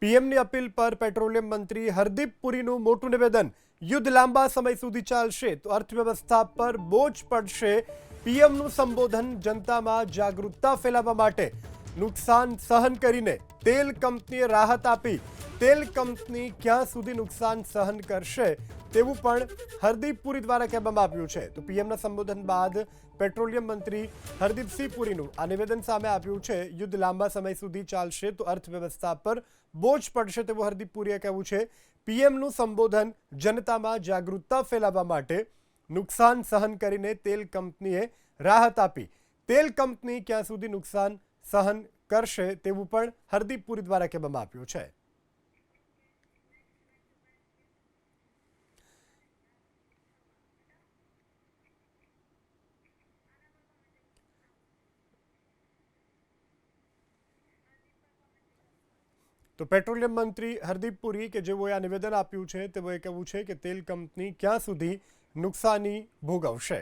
પીએમની appeal પર petroleum મંત્રી હરદીપ પુરીનું મોટું નિવેદન। યુદ્ધ લાંબા સમય સુધી ચાલશે તો અર્થવ્યવસ્થા પર બોજ પડશે। પીએમનું સંબોધન જનતામાં જાગૃતતા ફેલાવવા માટે। નુકસાન સહન કરીને તેલ કંપનીએ રાહત આપી। તેલ કંપની ક્યાં સુધી નુકસાન સહન કરશે તેવું પણ હરદીપ પુરી દ્વારા કહેવામાં આવ્યું છે। તો પીએમના સંબોધન બાદ પેટ્રોલિયમ મંત્રી હરદીપસિંહ પુરીનું આ નિવેદન સામે આવ્યું છે। યુદ્ધ લાંબા સમય સુધી ચાલશે તો અર્થવ્યવસ્થા પર બોજ પડશે તેવું હરદીપ પુરીએ કહ્યું છે। પીએમનું સંબોધન જનતામાં જાગૃતતા ફેલાવવા માટે। નુકસાન સહન કરીને તેલ કંપનીએ રાહત આપી। તેલ કંપની ક્યાં સુધી નુકસાન સહન કરશે તેવું પણ હરદીપ પુરી દ્વારા કહેવામાં આવ્યું છે। તો પેટ્રોલિયમ મંત્રી હરદીપ પુરી કે જેઓએ આ નિવેદન આપ્યું છે તેઓએ કહ્યું છે કે તેલ કંપની ક્યાં સુધી નુકસાની ભોગવશે।